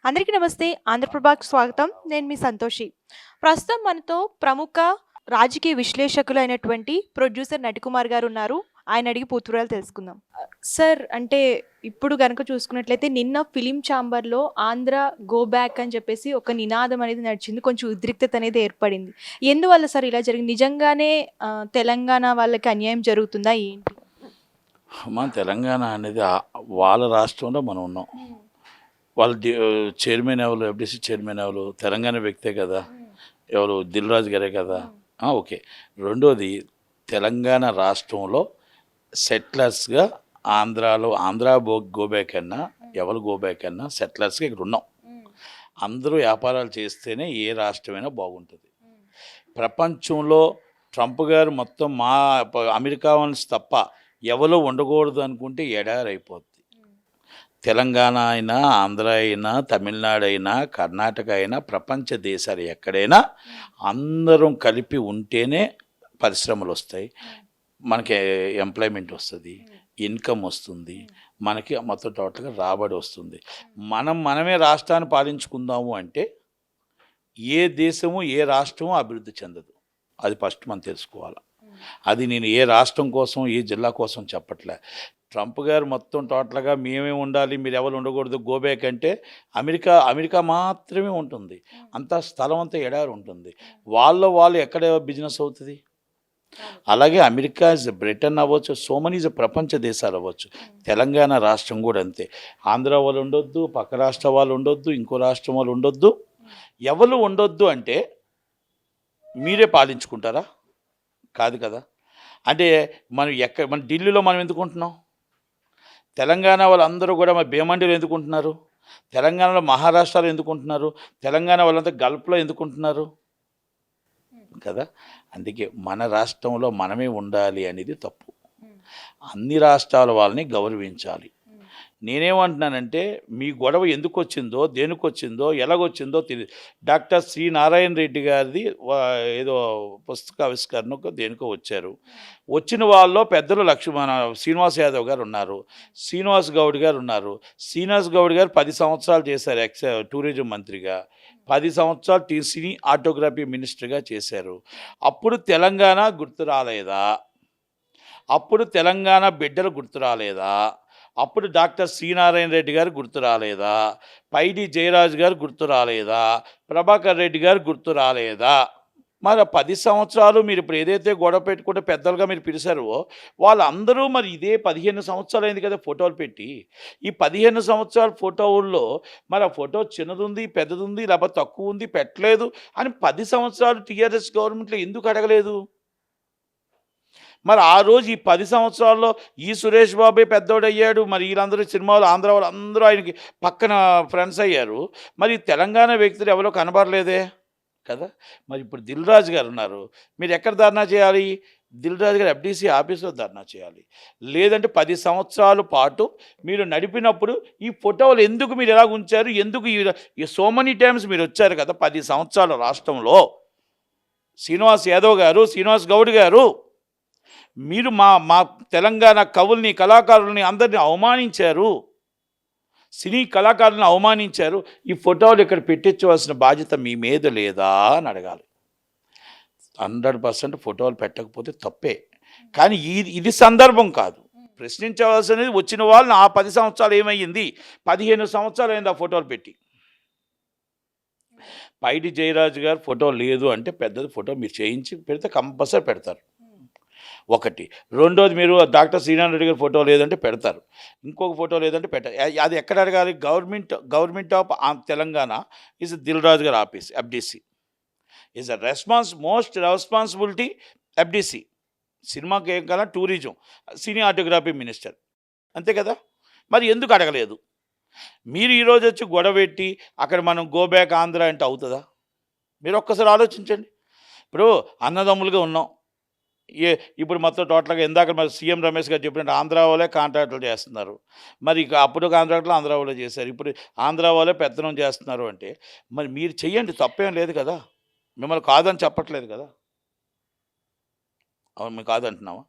అందరికీ నమస్తే. ఆంధ్రప్రభకి స్వాగతం. నేను మీ సంతోషి. ప్రస్తుతం మనతో ప్రముఖ రాజకీయ విశ్లేషకులైనటువంటి ప్రొడ్యూసర్ నటికుమార్ గారు ఉన్నారు. ఆయన అడిగి పూర్తి తెలుసుకుందాం. సార్, అంటే ఇప్పుడు గనక చూసుకున్నట్లయితే నిన్న ఫిలిం ఛాంబర్‌లో ఆంధ్ర గో బ్యాక్ అని చెప్పేసి ఒక నినాదం అనేది నడిచింది. కొంచెం ఉద్రిక్తత అనేది ఏర్పడింది. ఎందువల్ల సార్ ఇలా జరిగింది? నిజంగానే తెలంగాణ వాళ్ళకి అన్యాయం జరుగుతుందా ఏంటి? మన తెలంగాణ అనేది వాళ్ళ రాష్ట్రంలో మనం ఉన్నాం. వాళ్ళ చైర్మన్ ఎవరు, ఎఫ్డీసీ చైర్మన్ ఎవరు? తెలంగాణ వ్యక్తే కదా. ఎవరు? దిల్ రాజు గారే కదా. ఓకే. రెండోది, తెలంగాణ రాష్ట్రంలో సెటిలర్స్గా ఆంధ్ర గోబ్యాక్ అన్నా, ఎవరు గోబ్యాక్ అన్నా సెటిలర్స్గా ఇక్కడ ఉన్నాం. అందరూ వ్యాపారాలు చేస్తేనే ఏ రాష్ట్రమైనా బాగుంటుంది. ప్రపంచంలో ట్రంప్ గారు మొత్తం అమెరికా వాళ్ళు తప్ప ఎవరో ఉండకూడదు అనుకుంటే ఎడారైపోద్ది. తెలంగాణ అయినా, ఆంధ్ర అయినా, తమిళనాడు అయినా, కర్ణాటక అయినా, ప్రపంచ దేశాలు ఎక్కడైనా అందరం కలిపి ఉంటేనే పరిశ్రమలు వస్తాయి, మనకి ఎంప్లాయ్మెంట్ వస్తుంది, ఇన్కమ్ వస్తుంది, మనకి మొత్తం టోటల్గా రాబడి వస్తుంది. మనమే రాష్ట్రాన్ని పాలించుకుందాము అంటే ఏ దేశము ఏ రాష్ట్రము అభివృద్ధి చెందదు. అది ఫస్ట్ మనం తెలుసుకోవాలి. అది నేను ఏ రాష్ట్రం కోసం ఏ జిల్లా కోసం చెప్పట్లే. ట్రంప్ గారు మొత్తం టోటల్గా మేమే ఉండాలి, మీరు ఎవరు ఉండకూడదు గోబ్యాక్ అంటే అమెరికా మాత్రమే ఉంటుంది. అంత స్థలం అంతా ఎడారి ఉంటుంది. వాళ్ళు ఎక్కడ బిజినెస్ అవుతుంది? అలాగే అమెరికా బ్రిటన్ అవ్వచ్చు, సో మెనీ ప్రపంచ దేశాలు అవ్వచ్చు. తెలంగాణ రాష్ట్రం కూడా అంతే. ఆంధ్ర వాళ్ళు ఉండొద్దు, పక్క రాష్ట్ర వాళ్ళు ఉండొద్దు, ఇంకో రాష్ట్రం వాళ్ళు ఉండొద్దు. ఎవరు ఉండొద్దు అంటే మీరే పాలించుకుంటారా? కాదు కదా. అంటే మన ఢిల్లీలో మనం ఎందుకుంటున్నాం? తెలంగాణ వాళ్ళందరూ కూడా మన భీమండిలో ఎందుకుంటున్నారు? తెలంగాణలో మహారాష్ట్రలో ఎందుకుంటున్నారు? తెలంగాణ వాళ్ళంతా గల్ఫ్లో ఎందుకుంటున్నారు కదా. అందుకే మన రాష్ట్రంలో మనమే ఉండాలి అనేది తప్పు. అన్ని రాష్ట్రాల వాళ్ళని గౌరవించాలి. నేనేమంటున్నానంటే, మీ గొడవ ఎందుకు వచ్చిందో, దేనికి వచ్చిందో, ఎలాగొచ్చిందో తెలియదు. డాక్టర్ సి నారాయణ రెడ్డి గారిది ఏదో పుస్తక ఆవిష్కరణకు దేనికో వచ్చారు. వచ్చిన వాళ్ళలో పెద్దలు మన శ్రీనివాస్ యాదవ్ గారు ఉన్నారు, శ్రీనివాస్ గౌడ్ గారు ఉన్నారు. శ్రీనివాస్ గౌడ్ గారు 10 సంవత్సరాలు చేశారు టూరిజం మంత్రిగా, 10 సంవత్సరాలు సినీ ఆటోగ్రఫీ మినిస్టర్గా చేశారు. అప్పుడు తెలంగాణ గుర్తు రాలేదా? అప్పుడు తెలంగాణ బిడ్డలు గుర్తు రాలేదా? అప్పుడు డాక్టర్ సి నారాయణ రెడ్డి గారు గుర్తు రాలేదా? పైడి జయరాజు గారు గుర్తు రాలేదా? ప్రభాకర్ రెడ్డి గారు గుర్తు రాలేదా? మరి 10 సంవత్సరాలు మీరు ఇప్పుడు ఏదైతే గొడవ పెట్టుకుంటే పెద్దలుగా మీరు పిలిచారో వాళ్ళందరూ మరి ఇదే 15 సంవత్సరాలు అయింది కదా ఫోటోలు పెట్టి. ఈ 15 సంవత్సరాల ఫోటోల్లో మరి ఆ ఫోటో చిన్నదుంది, పెద్దదుంది, లేకపోతే తక్కువ ఉంది, పెట్టలేదు అని 10 సంవత్సరాలు టీఆర్ఎస్ గవర్నమెంట్లో ఎందుకు అడగలేదు? మరి ఆ రోజు ఈ 10 సంవత్సరాల్లో ఈ సురేష్ బాబే పెద్దోడయ్యాడు. మరి వీళ్ళందరూ సినిమాలు ఆంధ్ర వాళ్ళు అందరూ ఆయనకి పక్కన ఫ్రెండ్స్ అయ్యారు. మరి తెలంగాణ వ్యక్తులు ఎవరో కనబడలేదే కదా. మరి ఇప్పుడు దిల్ రాజు గారు ఉన్నారు, మీరు ఎక్కడ ధర్నా చేయాలి? దిల్ రాజు గారు ఎఫ్డీసీ ఆఫీస్లో ధర్నా చేయాలి. లేదంటే 10 సంవత్సరాల పాటు మీరు నడిపినప్పుడు ఈ ఫోటోలు ఎందుకు మీరు ఎలా ఉంచారు? ఎందుకు ఈ సో మెనీ టైమ్స్ మీరు వచ్చారు కదా 10 సంవత్సరాల రాష్ట్రంలో. శ్రీనివాస్ యాదవ్ గారు, శ్రీనివాస్ గౌడ్ గారు, మీరు మా తెలంగాణ కవుల్ని, కళాకారుల్ని అందరినీ అవమానించారు, సినీ కళాకారులను అవమానించారు. ఈ ఫోటోలు ఇక్కడ పెట్టించవలసిన బాధ్యత మీ మీద లేదా అని అడగాలి. 100% ఫోటోలు పెట్టకపోతే తప్పే. కానీ ఇది సందర్భం కాదు. ప్రశ్నించవలసినది వచ్చిన వాళ్ళని. ఆ 10 సంవత్సరాలు ఏమయ్యింది? 15 సంవత్సరాలు అయింది ఆ ఫోటోలు పెట్టి. పైడి జయరాజు గారు ఫోటో లేదు అంటే పెద్దది ఫోటో మీరు చేయించి పెడితే కంపల్సరీ పెడతారు. ఒకటి. రెండోది, మీరు డాక్టర్ శ్రీనారాయణ రెడ్డి గారి ఫోటో లేదంటే పెడతారు, ఇంకొక ఫోటో లేదంటే పెట్టారు. అది ఎక్కడ అడగాలి? Government of Telangana is Dil Raju గారి office, FDC is most responsibility FDC. సినిమాకి ఏం కావాలా? టూరిజం, సినీ ఆటోగ్రఫీ మినిస్టర్, అంతే కదా. మరి ఎందుకు అడగలేదు? మీరు ఈరోజు వచ్చి గొడవ పెట్టి అక్కడ మనం గో బ్యాక్ ఆంధ్ర అంటే అవుతుందా? మీరు ఒక్కసారి ఆలోచించండి. ఇప్పుడు అన్నదమ్ములుగా ఉన్నాం. ఇప్పుడు మొత్తం టోటల్గా ఇందాక మరి సీఎం రమేష్ గారు చెప్పినట్టు ఆంధ్ర వాళ్ళే కాంట్రాక్టులు చేస్తున్నారు. మరి ఇక అప్పుడు కాంట్రాక్టులు ఆంధ్ర వాళ్ళే చేశారు, ఇప్పుడు ఆంధ్ర వాళ్ళే పెత్తనం చేస్తున్నారు. అంటే మరి మీరు చెయ్యండి, తప్పేం లేదు కదా. మిమ్మల్ని కాదని చెప్పట్లేదు కదా. అవును, మేము కాదంటున్నావా?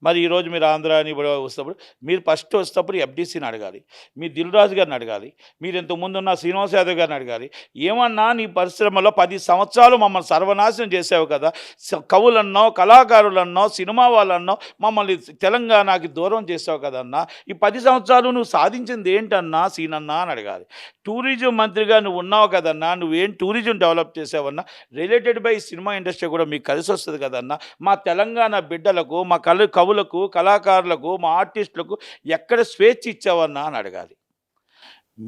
మరి ఈరోజు మీరు ఆంధ్ర అని ఇప్పుడు వస్తప్పుడు మీరు ఫస్ట్ వచ్చేటప్పుడు ఎఫ్డీసీని అడగాలి, మీ దిల్ రాజు గారిని అడగాలి, మీరు ఇంతకుముందు ఉన్న శ్రీనివాస్ యాదవ్ గారిని అడగాలి. ఏమన్నా నీ పరిశ్రమలో 10 సంవత్సరాలు మమ్మల్ని సర్వనాశనం చేసావు కదా, కవులన్నో కళాకారులన్నో సినిమా వాళ్ళన్నో మమ్మల్ని తెలంగాణకి దూరం చేసావు కదన్నా, ఈ 10 సంవత్సరాలు నువ్వు సాధించింది ఏంటన్నా సీనన్నా అని అడగాలి. టూరిజం మంత్రిగా నువ్వు ఉన్నావు కదన్నా, నువ్వేం టూరిజం డెవలప్ చేసావన్నా, రిలేటెడ్ బై సినిమా ఇండస్ట్రీ కూడా మీకు కలిసి వస్తుంది కదన్నా, మా తెలంగాణ బిడ్డలకు మా కవులకు కళాకారులకు మా ఆర్టిస్టులకు ఎక్కడ స్వేచ్ఛ ఇచ్చావన్నా అని అడగాలి.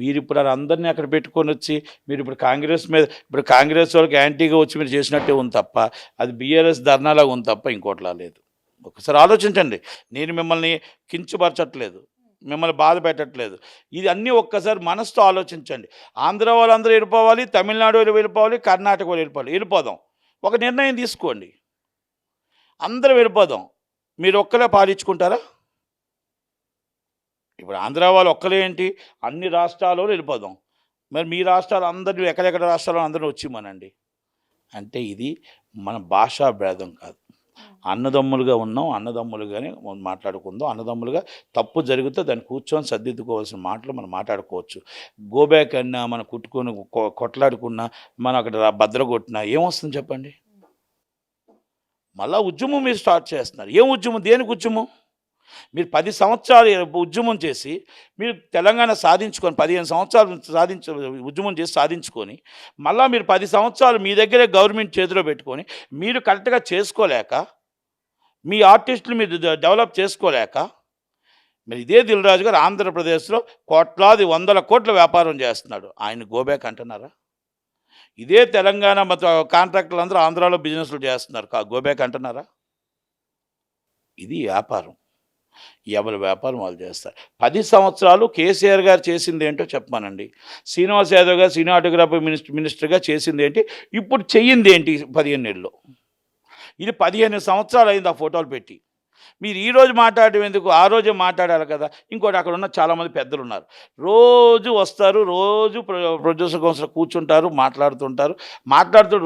మీరు ఇప్పుడు అందరినీ అక్కడ పెట్టుకొని వచ్చి మీరు ఇప్పుడు కాంగ్రెస్ మీద ఇప్పుడు కాంగ్రెస్ వాళ్ళకి యాంటీగా వచ్చి మీరు చేసినట్టే ఉంది తప్ప, అది బీఆర్ఎస్ ధర్నాలాగా ఉంది తప్ప ఇంకోట్లా లేదు. ఒకసారి ఆలోచించండి. నేను మిమ్మల్ని కించపరచట్లేదు, మిమ్మల్ని బాధ పెట్టట్లేదు. ఇది అన్నీ ఒక్కసారి మనసుతో ఆలోచించండి. ఆంధ్ర వాళ్ళందరూ వెళ్ళిపోవాలి, తమిళనాడు వాళ్ళు వెళ్ళిపోవాలి, కర్ణాటక వాళ్ళు వెళ్ళిపోవాలి. వెళ్ళిపోదాం, ఒక నిర్ణయం తీసుకోండి, అందరూ వెళ్ళిపోదాం. మీరు ఒక్కలే పాలించుకుంటారా? ఇప్పుడు ఆంధ్ర వాళ్ళు ఒక్కలే ఏంటి, అన్ని రాష్ట్రాల్లో వెళ్ళిపోదాం. మరి మీ రాష్ట్రాలు అందరూ ఎక్కడెక్కడ రాష్ట్రాల్లో అందరూ వచ్చిమనండి. అంటే ఇది మన భాషా భేదం కాదు. అన్నదమ్ములుగా ఉన్నాం, అన్నదమ్ములుగానే మాట్లాడుకుందాం. అన్నదమ్ములుగా తప్పు జరిగితే దాన్ని కూర్చొని సర్దిద్దుకోవాల్సిన మాటలు మనం మాట్లాడుకోవచ్చు. గోబ్యాక్ అన్నా మనం కుట్టుకొని కొట్లాడుకున్నా మనం అక్కడ భద్ర కొట్టినా ఏమొస్తుంది చెప్పండి? మళ్ళా ఉద్యమం మీరు స్టార్ట్ చేస్తున్నారు. ఏం ఉద్యమం? దేనికి ఉద్యమం? మీరు 10 సంవత్సరాలు ఉద్యమం చేసి మీరు తెలంగాణ సాధించుకొని 15 సంవత్సరాలు ఉద్యమం చేసి సాధించుకొని మళ్ళీ మీరు 10 సంవత్సరాలు మీ దగ్గరే గవర్నమెంట్ చేతిలో పెట్టుకొని మీరు కరెక్ట్గా చేసుకోలేక, మీ ఆర్టిస్టులు మీరు డెవలప్ చేసుకోలేక, మరి ఇదే దిల్ రాజు గారు ఆంధ్రప్రదేశ్లో కోట్లాది 100 కోట్ల వ్యాపారం చేస్తున్నాడు. ఆయన గోబ్యాక్ అంటున్నారా? ఇదే తెలంగాణ కాంట్రాక్టర్లు అందరూ ఆంధ్రాలో బిజినెస్లు చేస్తున్నారు, గోబ్యాక్ అంటున్నారా? ఇది వ్యాపారం, ఎవరి వ్యాపారం వాళ్ళు చేస్తారు. 10 సంవత్సరాలు కేసీఆర్ గారు చేసింది ఏంటో చెప్పమానండి. శ్రీనివాస్ యాదవ్ గారు సినిమాటోగ్రఫీ మినిస్టర్గా చేసింది ఏంటి, ఇప్పుడు చెయ్యింది ఏంటి 15 నెలల్లో? ఇది 15 సంవత్సరాలు అయింది ఆ ఫోటోలు పెట్టి. మీరు ఈరోజు మాట్లాడడం ఎందుకు? ఆ రోజే మాట్లాడాలి కదా. ఇంకోటి, అక్కడ ఉన్న చాలామంది పెద్దలు ఉన్నారు, రోజు వస్తారు, రోజు ప్రొడ్యూసర్ కౌన్సిల్ కూర్చుంటారు, మాట్లాడుతూ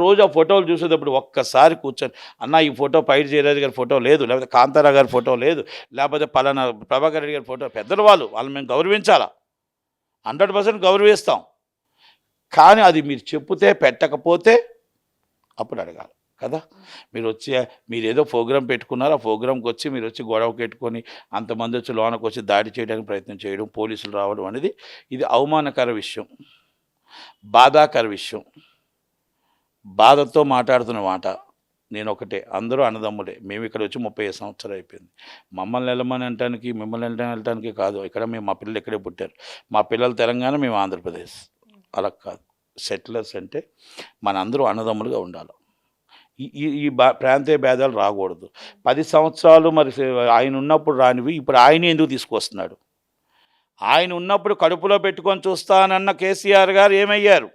రోజు ఆ ఫోటోలు చూసేటప్పుడు ఒక్కసారి కూర్చొని, అన్న ఈ ఫోటో పైడి జయరాజు గారి ఫోటో లేదు, లేకపోతే కాంతారా గారి ఫోటో లేదు, లేకపోతే పలానా ప్రభాకర్ రెడ్డి గారి ఫోటో, పెద్దలు వాళ్ళని మేము గౌరవించాలా, 100% గౌరవిస్తాం. కానీ అది మీరు చెప్తే పెట్టకపోతే అప్పుడు అడగాలి కదా. మీరు ఏదో ప్రోగ్రాం పెట్టుకున్నారు, ఆ ప్రోగ్రాంకి వచ్చి మీరు వచ్చి గొడవ పెట్టుకొని అంతమంది వచ్చి లోనకు వచ్చి దాడి చేయడానికి ప్రయత్నం చేయడం, పోలీసులు రావడం అనేది ఇది అవమానకర విషయం, బాధాకర విషయం. బాధతో మాట్లాడుతున్న మాట నేను ఒకటే, అందరూ అన్నదమ్ములే. మేము ఇక్కడ వచ్చి 35 సంవత్సరాలు అయిపోయింది. మమ్మల్ని వెళ్ళమని అంటానికి, మిమ్మల్ని వెళ్ళటానికి కాదు. ఇక్కడ మా పిల్లలు ఇక్కడే పుట్టారు, మా పిల్లలు తెలంగాణ, మేము ఆంధ్రప్రదేశ్. అలా కాదు. సెటిలర్స్ అంటే మన అందరూ అన్నదమ్ములుగా ఉండాలి. ఈ ప్రాంతీయ భేదాలు రాకూడదు. 10 సంవత్సరాలు మరి ఆయన ఉన్నప్పుడు రానివి ఇప్పుడు ఆయన ఎందుకు తీసుకొస్తున్నాడు? ఆయన ఉన్నప్పుడు కడుపులో పెట్టుకొని చూస్తానన్న కేసీఆర్ గారు ఏమయ్యారు?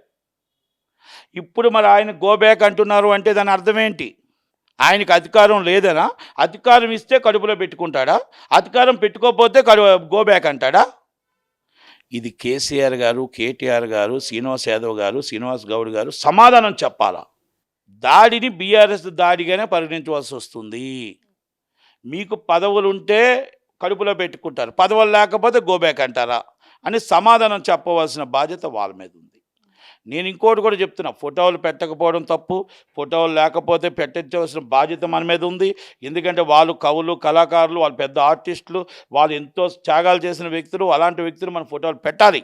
ఇప్పుడు మరి ఆయన గోబ్యాక్ అంటున్నారు అంటే దాని అర్థం ఏంటి? ఆయనకి అధికారం లేదనా? అధికారం ఇస్తే కడుపులో పెట్టుకుంటాడా? అధికారం పెట్టుకోకపోతే గోబ్యాక్ అంటాడా? ఇది కేసీఆర్ గారు, కేటీఆర్ గారు, శ్రీనివాస్ యాదవ్ గారు, శ్రీనివాస్ గౌడ్ గారు సమాధానం చెప్పాలా. దాడిని బీఆర్ఎస్ దాడిగానే పరిగణించవలసి వస్తుంది. మీకు పదవులు ఉంటే కడుపులో పెట్టుకుంటారు, పదవులు లేకపోతే గోబ్యాక్ అంటారా అని సమాధానం చెప్పవలసిన బాధ్యత వాళ్ళ మీద ఉంది. నేను ఇంకోటి కూడా చెప్తున్నా, ఫోటోలు పెట్టకపోవడం తప్పు, ఫోటోలు లేకపోతే పెట్టించవలసిన బాధ్యత మన మీద ఉంది. ఎందుకంటే వాళ్ళు కవులు కళాకారులు, వాళ్ళు పెద్ద ఆర్టిస్టులు, వాళ్ళు ఎంతో త్యాగాలు చేసిన వ్యక్తులు, అలాంటి వ్యక్తులు మన ఫోటోలు పెట్టాలి.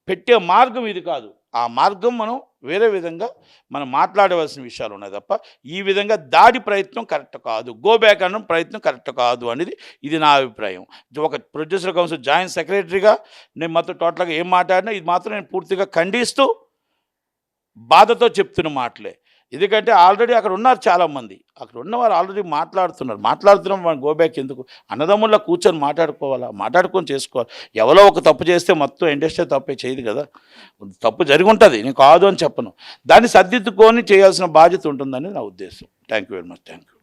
పెట్టే మార్గం ఇది కాదు. ఆ మార్గం మనం వేరే విధంగా మనం మాట్లాడవలసిన విషయాలు ఉన్నాయి తప్ప ఈ విధంగా దాడి ప్రయత్నం కరెక్ట్ కాదు, గోబ్యాక్ అనడం ప్రయత్నం కరెక్ట్ కాదు అనేది ఇది నా అభిప్రాయం. ఒక ప్రొడ్యూసర్ కౌన్సిల్ జాయింట్ సెక్రటరీగా నేను మొత్తం టోటల్గా ఏం మాట్లాడినా ఇది మాత్రం నేను పూర్తిగా ఖండిస్తూ బాధతో చెప్తున్న మాటలే. ఎందుకంటే ఆల్రెడీ అక్కడ ఉన్నారు చాలామంది, అక్కడ ఉన్నవారు ఆల్రెడీ మాట్లాడుతున్నాం మన గోబ్యాక్ ఎందుకు? అన్నదమ్ముల్లో కూర్చొని మాట్లాడుకొని చేసుకోవాలి. ఎవరో ఒక తప్పు చేస్తే మొత్తం ఇండస్ట్రీ తప్పే చేయదు కదా. తప్పు జరిగి ఉంటుంది, నేను కాదు అని చెప్పను. దాన్ని సర్దిద్దుకొని చేయాల్సిన బాధ్యత ఉంటుందని నా ఉద్దేశం. Thank you very much. Thank you.